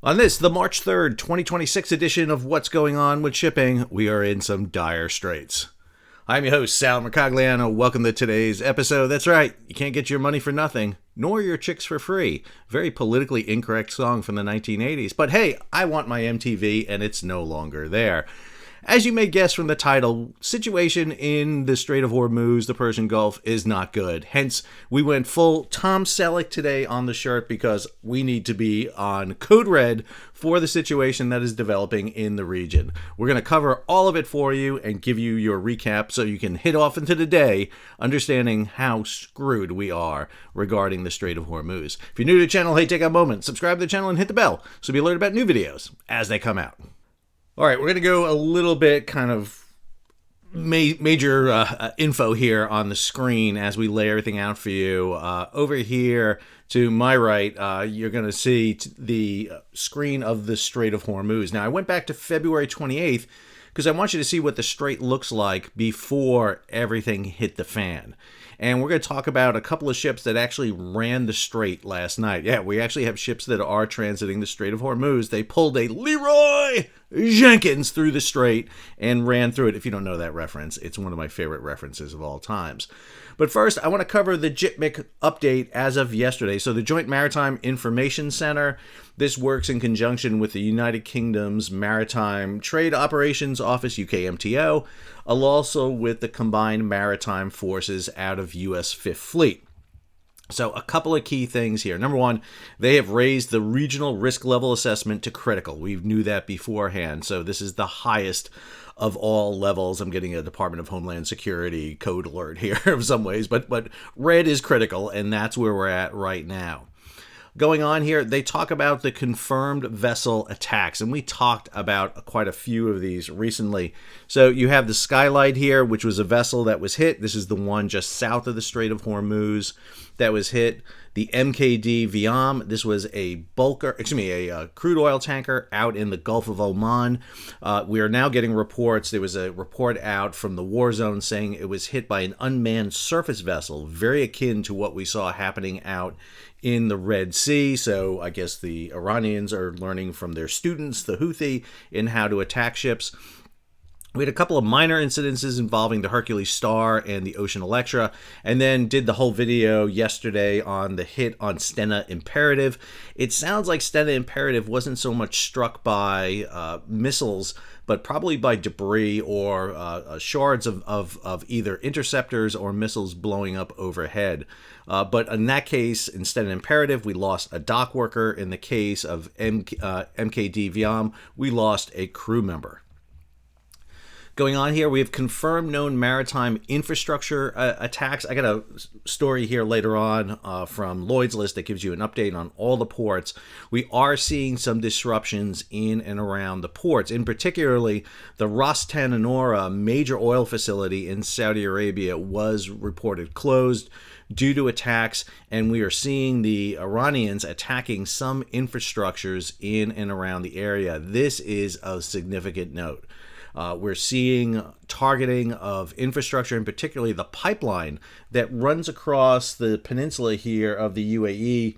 On this, the March 3rd, 2026 edition of What's Going On with Shipping, we are in some dire straits. I'm your host, Sal Mercogliano. Welcome to today's episode. That's right, you can't get your money for nothing, nor your chicks for free. Very politically incorrect song from the 1980s. But hey, I want my MTV, and it's no longer there. As you may guess from the title, situation in the Strait of Hormuz, the Persian Gulf, is not good. Hence, we went full Tom Selleck today on the shirt because we need to be on code red for the situation that is developing in the region. We're going to cover all of it for you and give you your recap so you can hit off into the day understanding how screwed we are regarding the Strait of Hormuz. If you're new to the channel, hey, take a moment, subscribe to the channel and hit the bell so you'll be alerted about new videos as they come out. All right, we're going to go a little bit kind of major info here on the screen as we lay everything out for you. Over here to my right, you're going to see the screen of the Strait of Hormuz. Now, I went back to February 28th because I want you to see what the strait looks like before everything hit the fan. And we're going to talk about a couple of ships that actually ran the strait last night. Yeah, we actually have ships that are transiting the Strait of Hormuz. They pulled a Leroy Jenkins through the strait and ran through it. If you don't know that reference, it's one of my favorite references of all times. But first, I want to cover the JITMIC update as of yesterday. So the Joint Maritime Information Center, this works in conjunction with the United Kingdom's Maritime Trade Operations Office, UKMTO, also with the Combined Maritime Forces out of U.S. Fifth Fleet. So a couple of key things here. Number one, they have raised the regional risk level assessment to critical. We knew that beforehand. So this is the highest of all levels. I'm getting a Department of Homeland Security code alert here in some ways, but red is critical, and that's where we're at right now. Going on here, they talk about the confirmed vessel attacks, and we talked about quite a few of these recently. So you have the Skylight here, which was a vessel that was hit. This is the one just south of the Strait of Hormuz that was hit. The MKD Viam, this was a crude oil tanker out in the Gulf of Oman. We are now getting reports. There was a report out from the war zone saying it was hit by an unmanned surface vessel, very akin to what we saw happening out in the Red Sea. So I guess the Iranians are learning from their students, the Houthi, in how to attack ships. We had a couple of minor incidences involving the Hercules Star and the Ocean Electra, and then did the whole video yesterday on the hit on Stena Imperative. It sounds like Stena Imperative wasn't so much struck by missiles, but probably by debris or shards of either interceptors or missiles blowing up overhead. But in that case, in Stena Imperative, we lost a dock worker. In the case of MKD Viam, we lost a crew member. Going on here, we have confirmed known maritime infrastructure attacks. I got a story here later on from Lloyd's List that gives you an update on all the ports. We are seeing some disruptions in and around the ports. In particularly, the Ras Tanura major oil facility in Saudi Arabia was reported closed due to attacks, and we are seeing the Iranians attacking some infrastructures in and around the area. This is a significant note. We're seeing targeting of infrastructure, and particularly the pipeline that runs across the peninsula here of the UAE.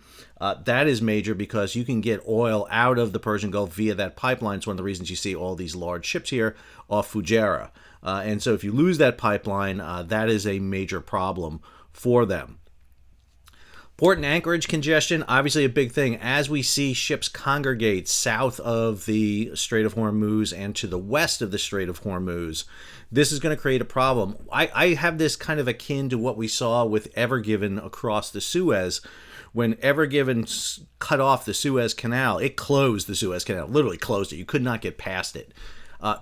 That is major because you can get oil out of the Persian Gulf via that pipeline. It's one of the reasons you see all these large ships here off Fujairah. And so if you lose that pipeline, that is a major problem for them. Port and anchorage congestion, obviously a big thing. As we see ships congregate south of the Strait of Hormuz and to the west of the Strait of Hormuz, this is going to create a problem. I have this kind of akin to what we saw with Ever Given across the Suez. When Ever Given cut off the Suez Canal, it closed the Suez Canal, literally closed it. You could not get past it.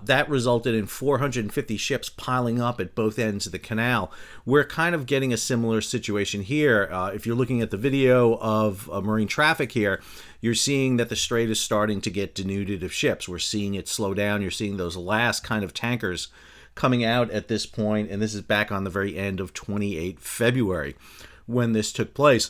That resulted in 450 ships piling up at both ends of the canal. We're kind of getting a similar situation here. If you're looking at the video of marine traffic here, you're seeing that the strait is starting to get denuded of ships. We're seeing it slow down. You're seeing those last kind of tankers coming out at this point, and this is back on the very end of 28 February when this took place.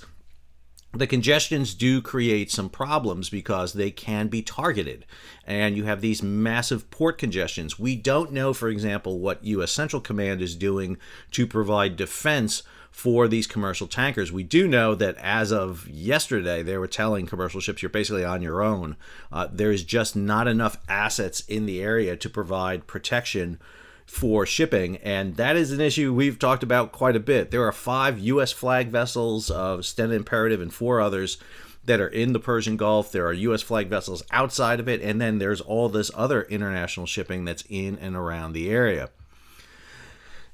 The congestions do create some problems because they can be targeted, and you have these massive port congestions. We don't know, for example, what U.S. Central Command is doing to provide defense for these commercial tankers. We do know that as of yesterday, they were telling commercial ships, you're basically on your own. There is just not enough assets in the area to provide protection for shipping, and that is an issue we've talked about quite a bit. There are 5 U.S. flag vessels of Stena Imperative and 4 others that are in the Persian Gulf. There are U.S. flag vessels outside of it, and then there's all this other international shipping that's in and around the area.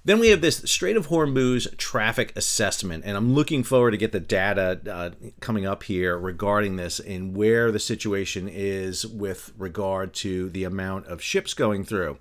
Then we have this Strait of Hormuz traffic assessment, and I'm looking forward to get the data coming up here regarding this and where the situation is with regard to the amount of ships going through.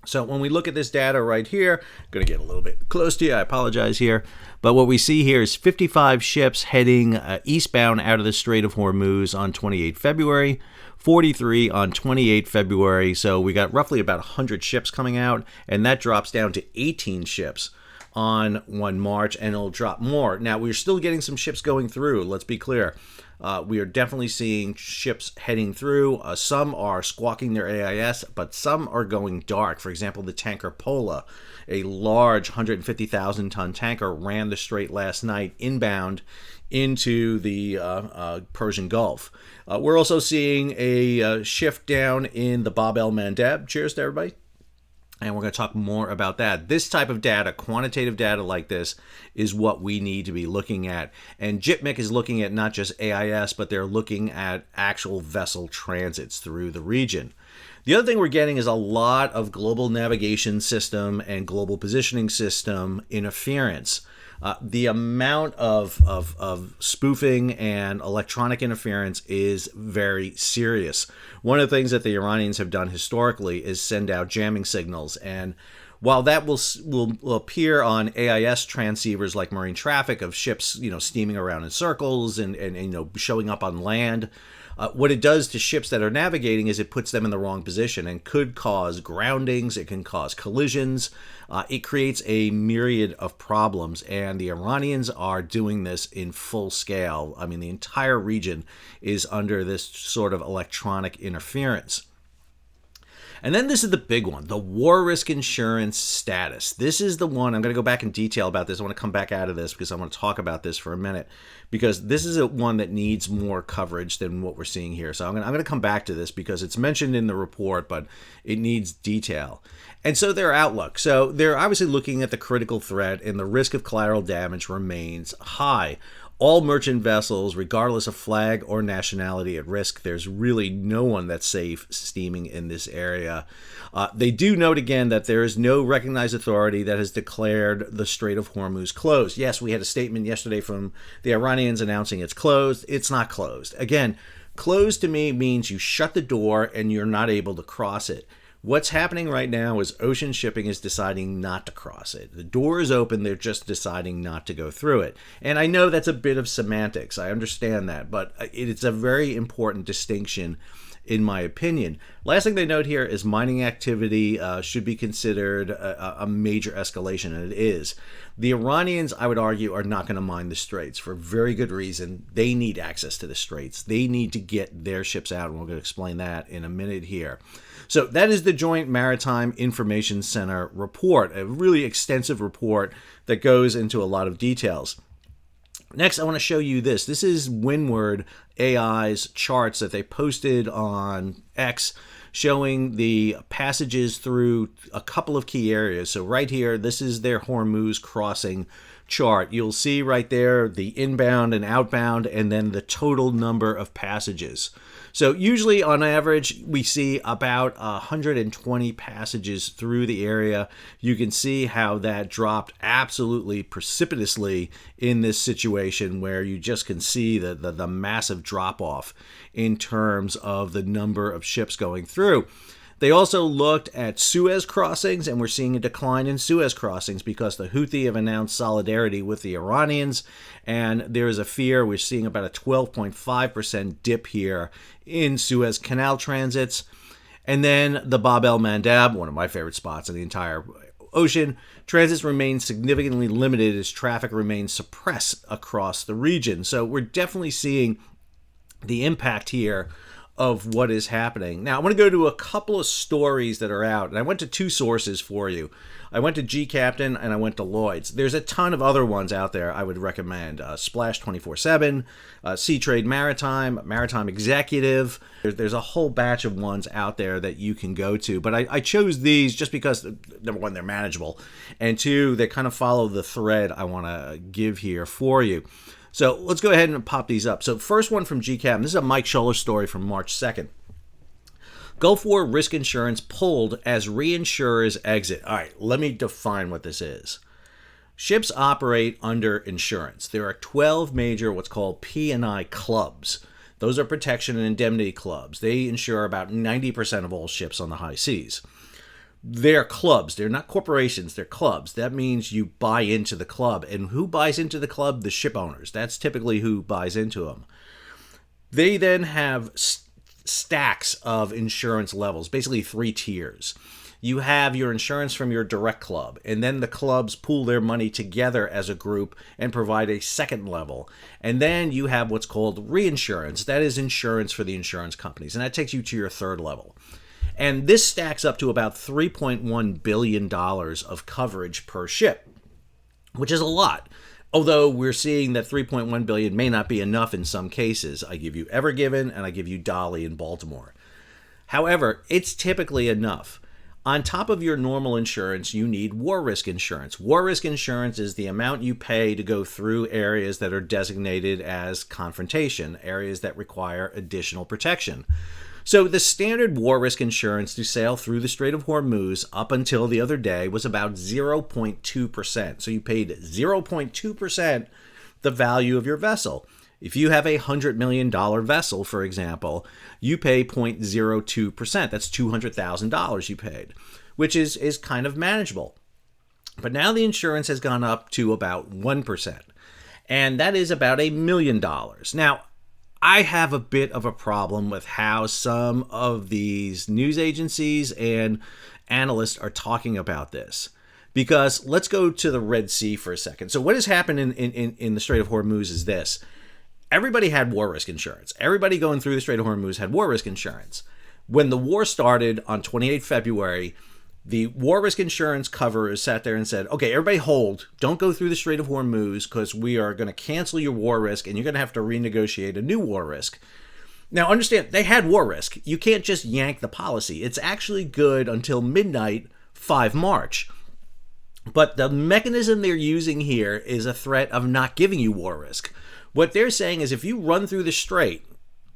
So when we look at this data right here, I'm going to get a little bit close to you, I apologize here, but what we see here is 55 ships heading eastbound out of the Strait of Hormuz on 28 February, 43 on 28 February, so we got roughly about 100 ships coming out, and that drops down to 18 ships on 1 March, and it'll drop more. Now, we're still getting some ships going through, let's be clear. We are definitely seeing ships heading through. Some are squawking their AIS, but some are going dark. For example, the tanker Pola, a large 150,000 ton tanker, ran the strait last night inbound into the Persian Gulf. We're also seeing a shift down in the el-Mandeb. Cheers to everybody. And we're going to talk more about that. This type of data, quantitative data like this, is what we need to be looking at. And JITMIC is looking at not just AIS, but they're looking at actual vessel transits through the region. The other thing we're getting is a lot of global navigation system and global positioning system interference. The amount of spoofing and electronic interference is very serious. One of the things that the Iranians have done historically is send out jamming signals, and while that will appear on AIS transceivers like marine traffic of ships, steaming around in circles and showing up on land, what it does to ships that are navigating is it puts them in the wrong position and could cause groundings. It can cause collisions. It creates a myriad of problems, and the Iranians are doing this in full scale. I mean, the entire region is under this sort of electronic interference. And then this is the big one, the war risk insurance status. This is the one, I'm going to go back in detail about this. I want to come back out of this because I want to talk about this for a minute, because this is one that needs more coverage than what we're seeing here. So I'm going to come back to this because it's mentioned in the report, but it needs detail. And so their outlook. So they're obviously looking at the critical threat, and the risk of collateral damage remains high. All merchant vessels, regardless of flag or nationality, at risk. There's really no one that's safe steaming in this area. They do note again that there is no recognized authority that has declared the Strait of Hormuz closed. Yes, we had a statement yesterday from the Iranians announcing it's closed. It's not closed. Again, closed to me means you shut the door and you're not able to cross it. What's happening right now is ocean shipping is deciding not to cross it. The door is open, they're just deciding not to go through it. And I know that's a bit of semantics, I understand that, but it's a very important distinction in my opinion. Last thing they note here is mining activity should be considered a major escalation, and it is. The Iranians, I would argue, are not going to mine the straits for very good reason. They need access to the straits. They need to get their ships out, and we're going to explain that in a minute here. So that is the Joint Maritime Information Center report, a really extensive report that goes into a lot of details. Next, I want to show you this. This is Windward AI's charts that they posted on X showing the passages through a couple of key areas. So right here, this is their Hormuz crossing chart. You'll see right there the inbound and outbound, and then the total number of passages. So usually on average, we see about 120 passages through the area. You can see how that dropped absolutely precipitously in this situation, where you just can see the massive drop off in terms of the number of ships going through. They also looked at Suez crossings, and we're seeing a decline in Suez crossings because the Houthi have announced solidarity with the Iranians, and there is a fear we're seeing about a 12.5% dip here in Suez Canal transits. And then the Bab el-Mandeb, one of my favorite spots in the entire ocean, transits remain significantly limited as traffic remains suppressed across the region. So we're definitely seeing the impact here of what is happening. Now, I want to go to a couple of stories that are out, and I went to two sources for you. I went to G Captain and I went to Lloyd's. There's a ton of other ones out there I would recommend. Splash 24/7, Sea Trade Maritime, Maritime Executive. There's a whole batch of ones out there that you can go to. But I chose these just because, number one, they're manageable, and two, they kind of follow the thread I want to give here for you. So let's go ahead and pop these up. So first one from G Captain. This is a Mike Scholler story from March 2nd. Gulf War risk insurance pulled as reinsurers exit. All right, let me define what this is. Ships operate under insurance. There are 12 major what's called P&I clubs. Those are protection and indemnity clubs. They insure about 90% of all ships on the high seas. They're clubs. They're not corporations. They're clubs. That means you buy into the club. And who buys into the club? The ship owners. That's typically who buys into them. They then have stacks of insurance levels, basically 3 tiers. You have your insurance from your direct club, and then the clubs pool their money together as a group and provide a second level. And then you have what's called reinsurance. That is insurance for the insurance companies, and that takes you to your third level. And this stacks up to about $3.1 billion of coverage per ship, which is a lot. Although we're seeing that $3.1 billion may not be enough in some cases. I give you Ever Given and I give you Dolly in Baltimore. However, it's typically enough. On top of your normal insurance, you need war risk insurance. War risk insurance is the amount you pay to go through areas that are designated as confrontation, areas that require additional protection. So the standard war risk insurance to sail through the Strait of Hormuz up until the other day was about 0.2%. So you paid 0.2% the value of your vessel. If you have a $100 million vessel, for example, you pay 0.02%. That's $200,000 you paid, which is kind of manageable. But now the insurance has gone up to about 1%, and that is about $1 million. Now, I have a bit of a problem with how some of these news agencies and analysts are talking about this. Because let's go to the Red Sea for a second. So what has happened in the Strait of Hormuz is this. Everybody had war risk insurance. Everybody going through the Strait of Hormuz had war risk insurance. When the war started on 28 February, the war risk insurance coverers sat there and said, okay, everybody hold. Don't go through the Strait of Hormuz because we are going to cancel your war risk and you're going to have to renegotiate a new war risk. Now, understand, they had war risk. You can't just yank the policy. It's actually good until midnight, 5 March. But the mechanism they're using here is a threat of not giving you war risk. What they're saying is if you run through the Strait,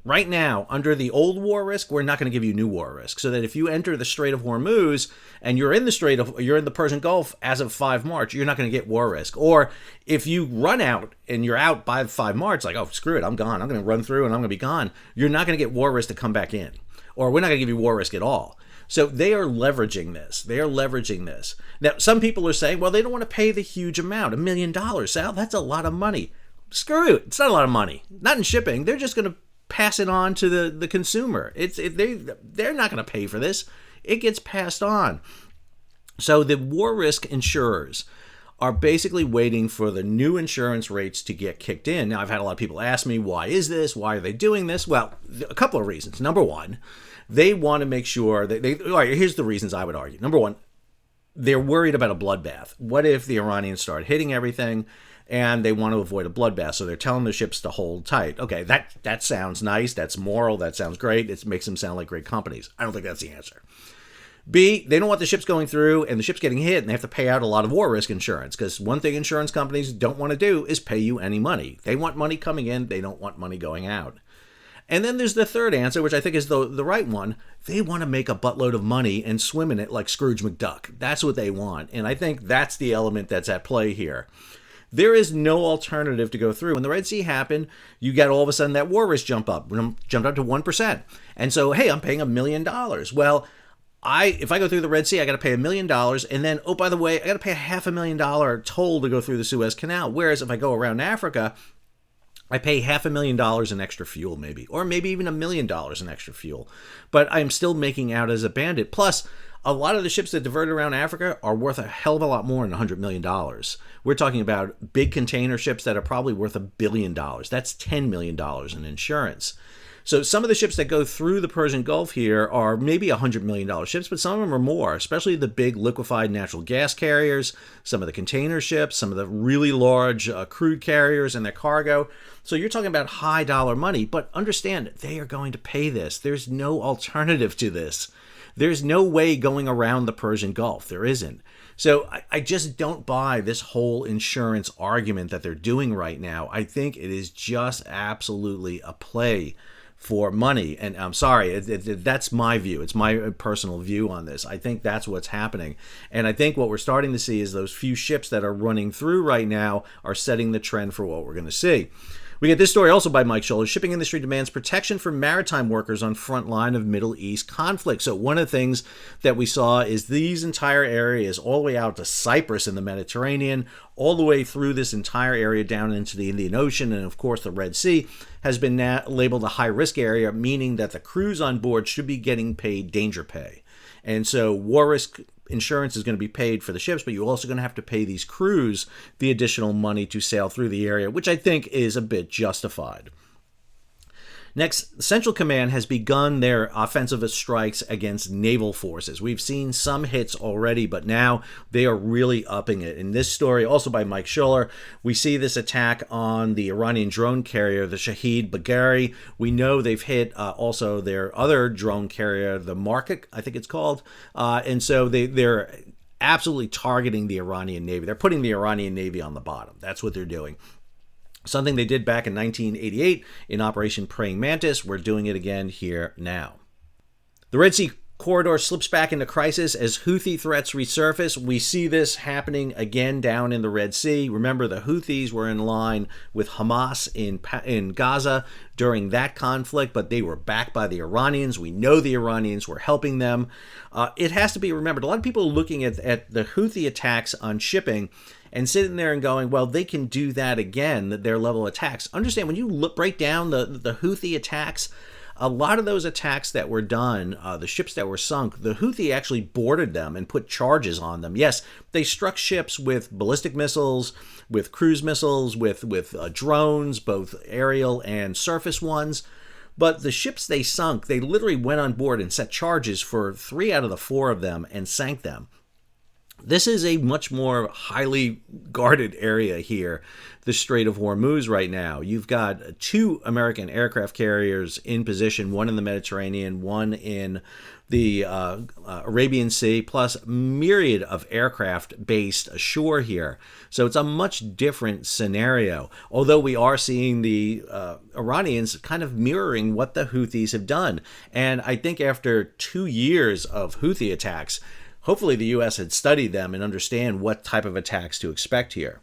right now, under the old war risk, we're not going to give you new war risk. So that if you enter the Strait of Hormuz and you're in the Persian Gulf as of 5 March, you're not going to get war risk. Or if you run out and you're out by 5 March, like, oh, screw it, I'm gone. I'm going to run through and I'm going to be gone. You're not going to get war risk to come back in. Or we're not going to give you war risk at all. So they are leveraging this. Now, some people are saying, well, they don't want to pay the huge amount, $1 million. Sal, that's a lot of money. Screw it. It's not a lot of money. Not in shipping. They're just going to pass it on to the consumer. They're not going to pay for this. It gets passed on. So the war risk insurers are basically waiting for the new insurance rates to get kicked in. Now, I've had a lot of people ask me, why is this? Why are they doing this? Well, a couple of reasons. Number one, they want to make sure that all right, here's the reasons I would argue. Number one, they're worried about a bloodbath. What if the Iranians start hitting everything and they want to avoid a bloodbath? So they're telling the ships to hold tight. Okay, that sounds nice. That's moral. That sounds great. It makes them sound like great companies. I don't think that's the answer. B, they don't want the ships going through and the ships getting hit and they have to pay out a lot of war risk insurance, because one thing insurance companies don't want to do is pay you any money. They want money coming in. They don't want money going out. And then there's the third answer, which I think is the right one. They want to make a buttload of money and swim in it like Scrooge McDuck. That's what they want. And I think that's the element that's at play here. There is no alternative to go through. When the Red Sea happened, you got all of a sudden that war risk jumped up to 1%. And so, hey, I'm paying $1 million. Well, if I go through the Red Sea, I got to pay $1 million. And then, oh, by the way, I got to pay a $500,000 toll to go through the Suez Canal. Whereas if I go around Africa, I pay $500,000 in extra fuel, maybe, or maybe even $1 million in extra fuel. But I'm still making out as a bandit. Plus, a lot of the ships that divert around Africa are worth a hell of a lot more than $100 million. We're talking about big container ships that are probably worth $1 billion. That's $10 million in insurance. So some of the ships that go through the Persian Gulf here are maybe $100 million ships, but some of them are more, especially the big liquefied natural gas carriers, some of the container ships, some of the really large crude carriers and their cargo. So you're talking about high dollar money, but understand they are going to pay this. There's no alternative to this. There's no way going around the Persian Gulf. There isn't. So I just don't buy this whole insurance argument that they're doing right now. I think it is just absolutely a play for money. And I'm sorry, that's my view. It's my personal view on this. I think that's what's happening. And I think what we're starting to see is those few ships that are running through right now are setting the trend for what we're going to see. We get this story also by Mike Scholler. Shipping industry demands protection for maritime workers on front line of Middle East conflict. So one of the things that we saw is these entire areas all the way out to Cyprus in the Mediterranean, all the way through this entire area down into the Indian Ocean and, of course, the Red Sea has been labeled a high-risk area, meaning that the crews on board should be getting paid danger pay. And so war risk insurance is going to be paid for the ships, but you're also going to have to pay these crews the additional money to sail through the area, which I think is a bit justified. Next, Central Command has begun their offensive strikes against naval forces. We've seen some hits already, but now they are really upping it. In this story, also by Mike Scholler, we see this attack on the Iranian drone carrier, the Shahid Bagheri. We know they've hit also their other drone carrier, the Market, I think it's called. And so they're absolutely targeting the Iranian Navy. They're putting the Iranian Navy on the bottom. That's what they're doing. Something they did back in 1988 in Operation Praying Mantis. We're doing it again here now. The Red Sea corridor slips back into crisis as Houthi threats resurface. We see this happening again down in the Red Sea. Remember, the Houthis were in line with Hamas in Gaza during that conflict, but they were backed by the Iranians. We know the Iranians were helping them. It has to be remembered, a lot of people are looking at the Houthi attacks on shipping and sitting there and going, well, they can do that again, their level of attacks. Understand, when you break down the Houthi attacks, a lot of those attacks that were done, the ships that were sunk, the Houthi actually boarded them and put charges on them. Yes, they struck ships with ballistic missiles, with cruise missiles, with drones, both aerial and surface ones. But the ships they sunk, they literally went on board and set charges for 3 out of the 4 of them and sank them. This is a much more highly guarded area here, the Strait of Hormuz right now. You've got 2 American aircraft carriers in position, one in the Mediterranean, one in the Arabian Sea, plus myriad of aircraft based ashore here. So it's a much different scenario, although we are seeing the Iranians kind of mirroring what the Houthis have done. And I think after 2 years of Houthi attacks, hopefully the U.S. had studied them and understand what type of attacks to expect here.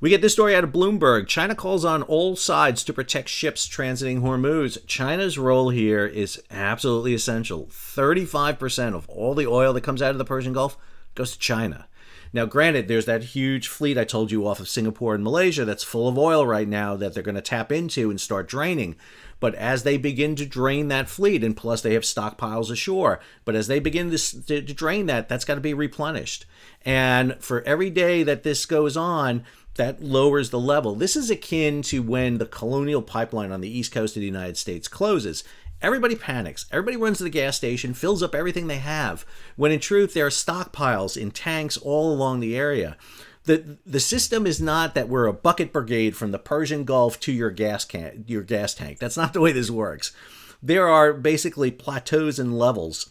We get this story out of Bloomberg. China calls on all sides to protect ships transiting Hormuz. China's role here is absolutely essential. 35% of all the oil that comes out of the Persian Gulf goes to China. Now, granted, there's that huge fleet I told you off of Singapore and Malaysia that's full of oil right now that they're going to tap into and start draining. But as they begin to drain that fleet, and plus they have stockpiles ashore, but as they begin to drain that, that's got to be replenished. And for every day that this goes on, that lowers the level. This is akin to when the Colonial Pipeline on the east coast of the United States closes. Everybody panics. Everybody runs to the gas station, fills up everything they have, when in truth there are stockpiles in tanks all along the area. The system is not that we're a bucket brigade from the Persian Gulf to your gas tank. That's not the way this works. There are basically plateaus and levels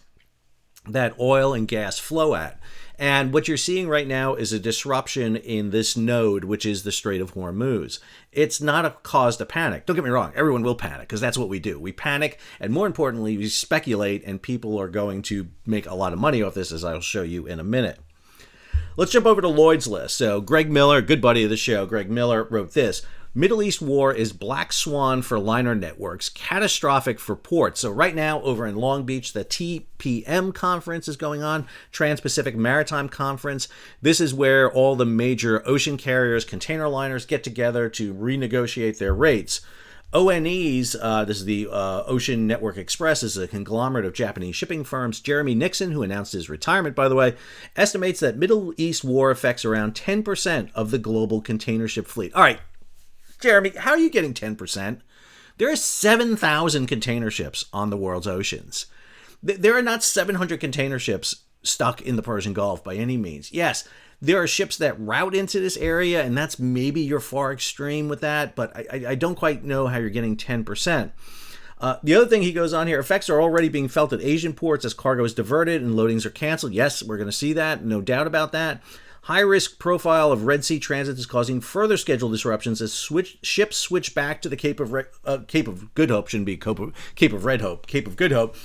that oil and gas flow at. And what you're seeing right now is a disruption in this node, which is the Strait of Hormuz. It's not a cause to panic. Don't get me wrong. Everyone will panic because that's what we do. We panic, and more importantly, we speculate, and people are going to make a lot of money off this, as I'll show you in a minute. Let's jump over to Lloyd's List. So Greg Miller, good buddy of the show, Greg Miller wrote this. Middle East war is black swan for liner networks, catastrophic for ports. So right now over in Long Beach, the TPM conference is going on, Trans-Pacific Maritime Conference. This is where all the major ocean carriers, container liners get together to renegotiate their rates. ONE's, this is the Ocean Network Express, this is a conglomerate of Japanese shipping firms. Jeremy Nixon, who announced his retirement, by the way, estimates that Middle East war affects around 10% of the global container ship fleet. All right, Jeremy, how are you getting 10%? There are 7,000 container ships on the world's oceans. There are not 700 container ships stuck in the Persian Gulf by any means. Yes, there are ships that route into this area, and that's maybe your far extreme with that, but I don't quite know how you're getting 10%. The other thing he goes on here, effects are already being felt at Asian ports as cargo is diverted and loadings are canceled. Yes, we're going to see that, no doubt about that. High-risk profile of Red Sea transit is causing further schedule disruptions as ships switch back to the Cape of Good Hope, shouldn't be Cape of Red Hope, Cape of Good Hope.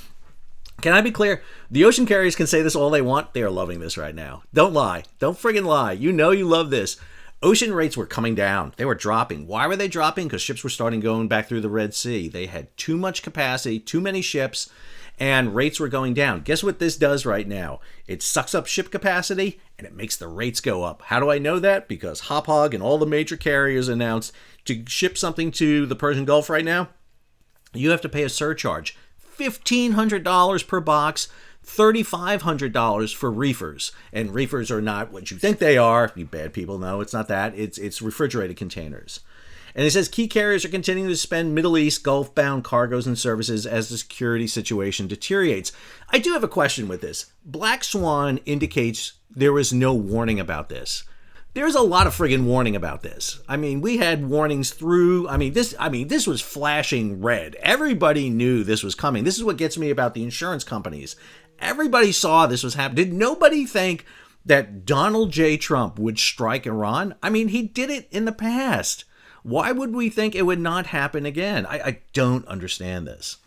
Can I be clear? The ocean carriers can say this all they want. They are loving this right now. Don't lie. Don't friggin' lie. You know you love this. Ocean rates were coming down. They were dropping. Why were they dropping? Because ships were starting going back through the Red Sea. They had too much capacity, too many ships, and rates were going down. Guess what this does right now? It sucks up ship capacity, and it makes the rates go up. How do I know that? Because Hauppauge and all the major carriers announced to ship something to the Persian Gulf right now, you have to pay a surcharge. $1,500 per box, $3,500 for reefers. And reefers are not what you think they are. You bad people know it's not that. It's refrigerated containers. And it says key carriers are continuing to suspend Middle East Gulf-bound cargoes and services as the security situation deteriorates. I do have a question with this. Black Swan indicates there was no warning about this. There's a lot of friggin' warning about this. I mean, we had warnings through, this was flashing red. Everybody knew this was coming. This is what gets me about the insurance companies. Everybody saw this was happening. Did nobody think that Donald J. Trump would strike Iran? I mean, he did it in the past. Why would we think it would not happen again? I don't understand this.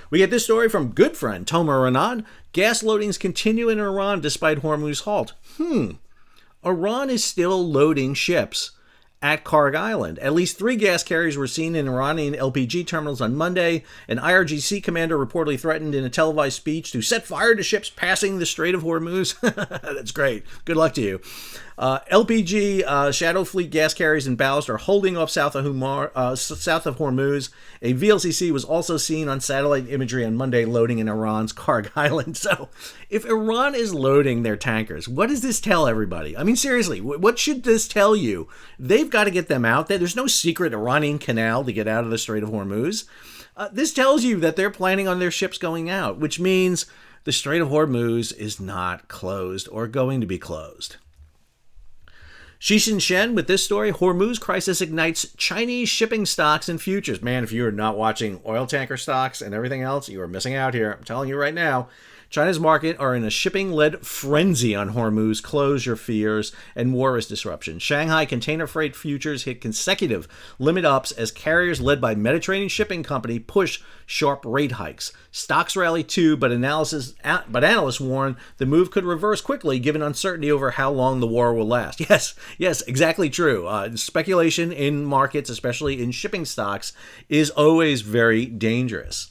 We get this story from good friend Tomer Renan. Gas loadings continue in Iran despite Hormuz halt. Iran is still loading ships at Karg Island. At least 3 gas carriers were seen in Iranian LPG terminals on Monday. An IRGC commander reportedly threatened in a televised speech to set fire to ships passing the Strait of Hormuz. That's great. Good luck to you. LPG Shadow Fleet gas carriers and ballast are holding off south of Hormuz. A VLCC was also seen on satellite imagery on Monday loading in Iran's Karg Island. So if Iran is loading their tankers, what does this tell everybody? I mean, seriously, what should this tell you? They've got to get them out there. There's no secret Iranian canal to get out of the Strait of Hormuz. This tells you that they're planning on their ships going out, which means the Strait of Hormuz is not closed or going to be closed. Shishin Shen with this story, Hormuz crisis ignites Chinese shipping stocks and futures. Man, if you are not watching oil tanker stocks and everything else, you are missing out here. I'm telling you right now. China's market are in a shipping-led frenzy on Hormuz closure fears and war risk disruption. Shanghai container freight futures hit consecutive limit ups as carriers led by Mediterranean Shipping Company push sharp rate hikes. Stocks rally too, but analysts warn the move could reverse quickly given uncertainty over how long the war will last. Yes, exactly true. Speculation in markets, especially in shipping stocks, is always very dangerous.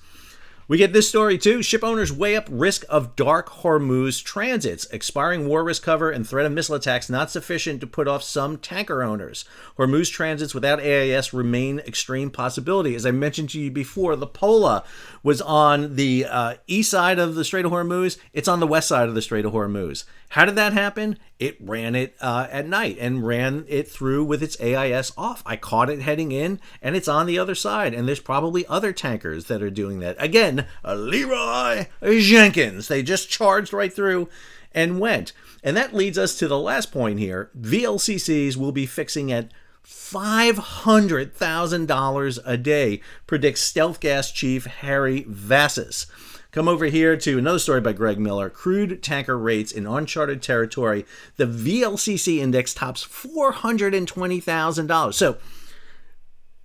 We get this story too. Ship owners weigh up risk of dark Hormuz transits. Expiring war risk cover and threat of missile attacks not sufficient to put off some tanker owners. Hormuz transits without AIS remain extreme possibility. As I mentioned to you before, the Pola was on the east side of the Strait of Hormuz. It's on the west side of the Strait of Hormuz. How did that happen? It ran it at night and ran it through with its AIS off. I caught it heading in, and it's on the other side. And there's probably other tankers that are doing that. Again, Leroy Jenkins. They just charged right through and went. And that leads us to the last point here. VLCCs will be fixing at $500,000 a day, predicts Stealth Gas Chief Harry Vassis. Come over here to another story by Greg Miller. Crude tanker rates in uncharted territory. The VLCC index tops $420,000. So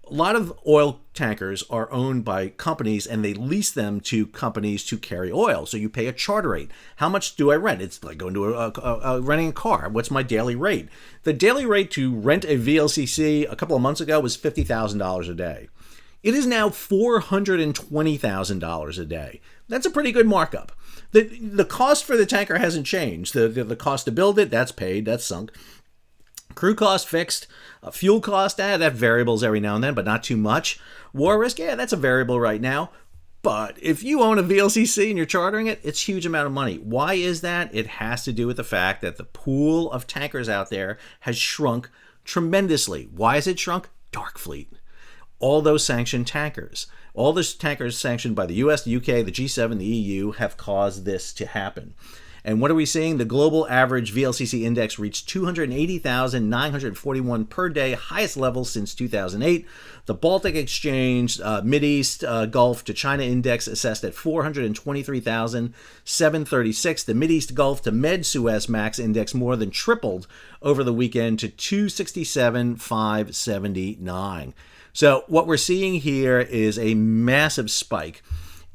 a lot of oil tankers are owned by companies and they lease them to companies to carry oil. So you pay a charter rate. How much do I rent? It's like going to renting a car. What's my daily rate? The daily rate to rent a VLCC a couple of months ago was $50,000 a day. It is now $420,000 a day. That's a pretty good markup. The cost for the tanker hasn't changed. The cost to build it, that's paid, that's sunk. Crew cost fixed. Fuel cost, that variables every now and then, but not too much. War risk, that's a variable right now. But if you own a VLCC and you're chartering it, it's a huge amount of money. Why is that? It has to do with the fact that the pool of tankers out there has shrunk tremendously. Why has it shrunk? Dark fleet. all those sanctioned tankers. All the tankers sanctioned by the US, the UK, the G7, the EU have caused this to happen. And what are we seeing? The global average VLCC index reached 280,941 per day, highest level since 2008. The Baltic Exchange Mideast Gulf to China index assessed at 423,736. The Mideast Gulf to Med Suez Max index more than tripled over the weekend to 267,579. So what we're seeing here is a massive spike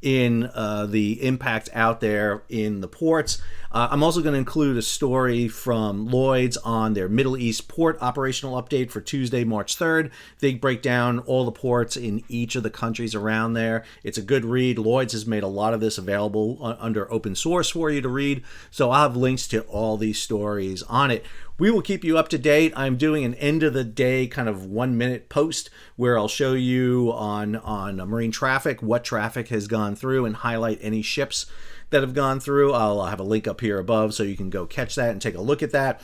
in the impact out there in the ports. I'm also going to include a story from Lloyd's on their Middle East port operational update for Tuesday, March 3rd. They break down all the ports in each of the countries around there. It's a good read. Lloyd's has made a lot of this available under open source for you to read. So I'll have links to all these stories on it. We will keep you up to date. I'm doing an end of the day kind of 1 minute post where I'll show you on marine traffic, what traffic has gone through, and highlight any ships that have gone through. I'll have a link up here above so you can go catch that and take a look at that.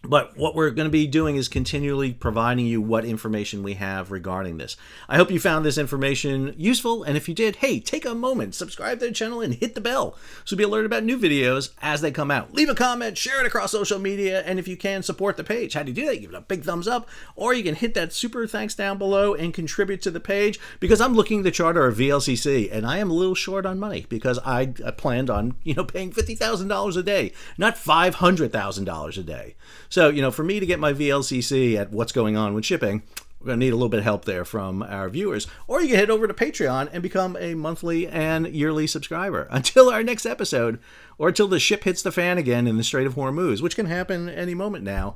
But what we're going to be doing is continually providing you what information we have regarding this. I hope you found this information useful, and if you did, hey, take a moment, subscribe to the channel, and hit the bell so you'll be alerted about new videos as they come out. Leave a comment, share it across social media, and if you can, support the page. How do you do that? Give it a big thumbs up, or you can hit that super thanks down below and contribute to the page, because I'm looking to charter a VLCC, and I am a little short on money because I planned on, paying $50,000 a day, not $500,000 a day. So, for me to get my VLCC at what's going on with shipping, we're going to need a little bit of help there from our viewers. Or you can head over to Patreon and become a monthly and yearly subscriber. Until our next episode, or until the ship hits the fan again in the Strait of Hormuz, which can happen any moment now.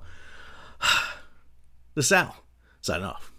The Sal, signing off.